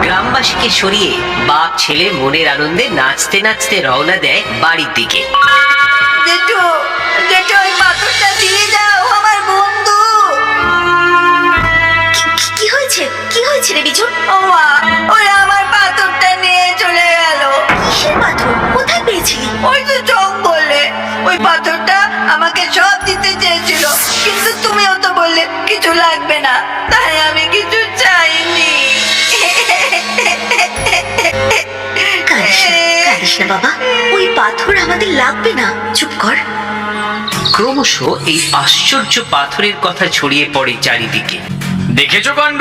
গ্রামবাসীকে সরিয়ে বাপ ছেলে মনের আনন্দে নাচতে নাচতে রওনা দেয় বাড়ির দিকে। জেঠু, জেঠু, ওই পাথরটা দিয়ে দাও, আমার বন্ধু। কি হয়েছে? কি হয়েছে রে বিজু? ও মা, ওরা আমার পাথরটা নিয়ে চলে গেল। কিসের পাথর? কোথায় পেয়েছিলি? ওই তো জঙ্গলে। ওই পাথরটা আমাকে সব দিতে চেয়েছিল, কিন্তু তুমিও তো বললে কিছু লাগবে না, তাই আমি কিছু চাইনি। কাঁদিস না বাবা, ওই পাথর আমাদের লাগবে না, চুপ কর। ক্রমশ এই আশ্চর্য পাথরের কথা ছড়িয়ে পড়ে চারিদিকে। দেখেছো কাণ্ড,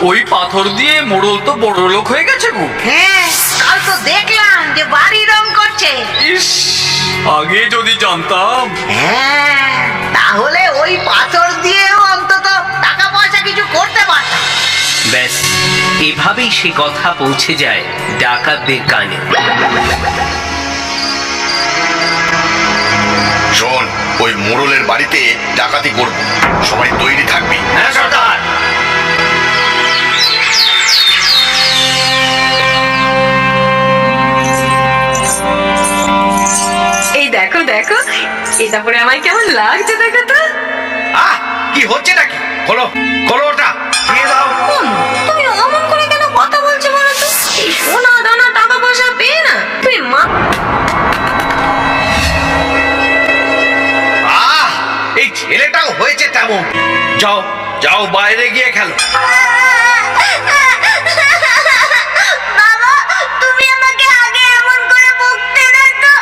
ওই পাথর দিয়ে মোড়ল তো বড় লোক হয়ে গেছে গো। হ্যাঁ, কাল তো দেখলাম যে বাড়ি রং করছে। ইস, আগে যদি জানতাম। হ্যাঁ, তাহলে ওই পাথর দিয়েও অন্তত টাকা পয়সা কিছু করতে পারতাম। ব্যাস, এভাবেই সে কথা পৌঁছে যায় ডাকাতদের কানে। শোন, ওই মোড়লের বাড়িতে ডাকাতি করব, সবাই তৈরি থাকবি। হ্যাঁ সর্দার। এই দেখো দেখো, এটা পরে আমায় কেমন লাগছে দেখো তো। কি হচ্ছে নাকি? খোলো খোলো, ওটা দিয়ে দাও। তুমি অমন করে কেন কথা বলছো বলো তো? এই সোনা দানা টাকা পয়সা পেয়ে না তুমি মা। এই ছেলেটাও হয়েছে তেমন। যাও যাও, বাইরে গিয়ে খেলো। বাবা, তুমি আমাকে আগে এমন করে বকতে না তো।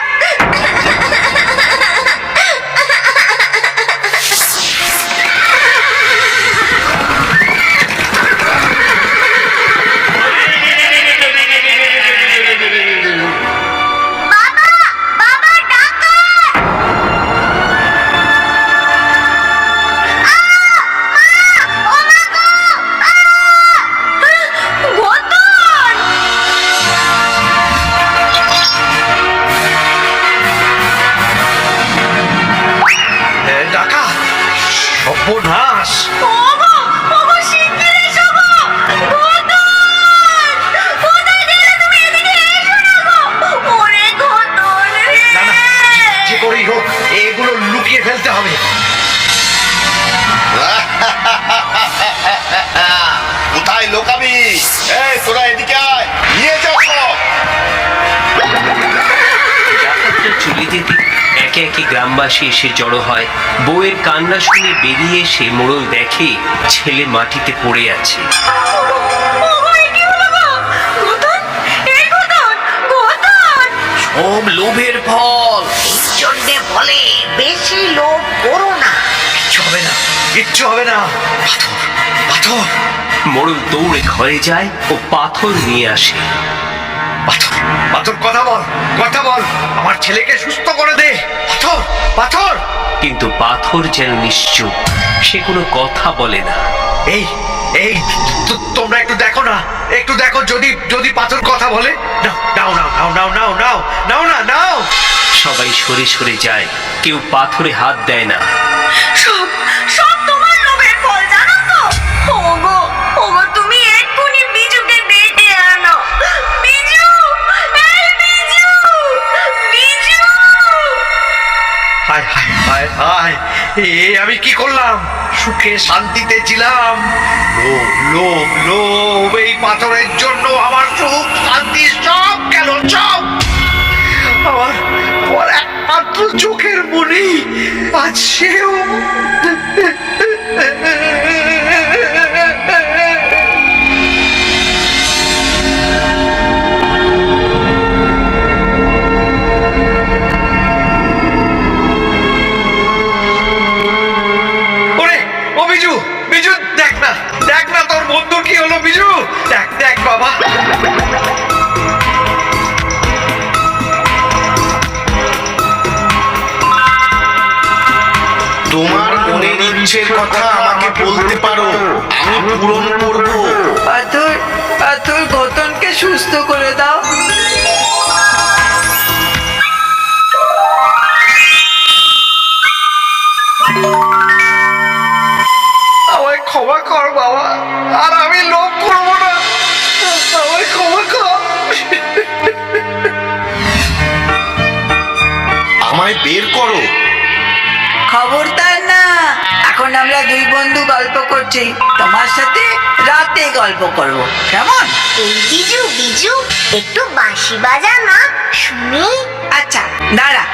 বাবা, বাবা, ডাকাত! ডাকা, সর্বনাশ। না না, যে করেই হোক এগুলো লুকিয়ে ফেলতে হবে। কোথায় লোকাবি? এই তোরা এদিকে আয়, নিয়ে যাও সব। ডাকাতরা চলে যেতে একে একে গ্রামবাসী এসে জড়ো হয়। বউয়ের কান্না শুনে বেরিয়ে এসে মোড়ল দেখে ছেলে মাটিতে পড়ে আছে। সব লোভের ফল। জন্যে বলে বেশি লোভ করো না। কিচ্ছু হবে না, কিচ্ছু হবে না। পাথর পাথর। মোড়ল দৌড়ে ঘরে যায় ও পাথর নিয়ে আসে। পাথর পাথর, কথা বল, কথা বল, আমার ছেলেকে সুস্থ করে দে। পাথর পাথর। কিন্তু পাথর যেন নিশ্চুপ, সে কোনো কথা বলে না। এই এই তোমরা একটু দেখো না, একটু দেখো, যদি যদি পাথর কথা বলে। নাও নাও নাও নাও নাও নাও নাও না নাও। সবাই সরে সরে যায়, কেউ পাথরে হাত দেয় না। সব সব তোমার লোভের ফল, জানো তো? ওগো ওগো, তুমি এক্ষুনি বিজুকে ডেকে আনো। বিজু, এই বিজু, বিজু। হায় হায় হায় হায়, আমি কি করলাম? সুখে শান্তিতে ছিলাম। লোভ লোভ লোভ, এই পাথরের জন্য আমার সুখ শান্তি সব গেল, সব। আমার আমার একমাত্র চোখের মনি আজ সেও। বিজু, বিজু, দেখ না, দেখ না তোর বন্ধুর কি হলো। বিজু, দেখ দেখ বাবা। তোমার মনের ইচ্ছের কথা আমাকে বলতে পারো, আমি পূরণ করব। পাথর, পাথর গতনকে সুস্থ করে দাও। আমায় ক্ষমা কর বাবা, আর আমি লোভ করবো না, আমায় ক্ষমা কর। আমায় বের করো। খবরদার না, এখন আমরা দুই বন্ধু গল্প করছি, তোমার সাথে রাতে গল্প করব, কেমন? এই বিজু বিজু একটু বাঁশি বাজা না, শুনি। আচ্ছা দাঁড়া,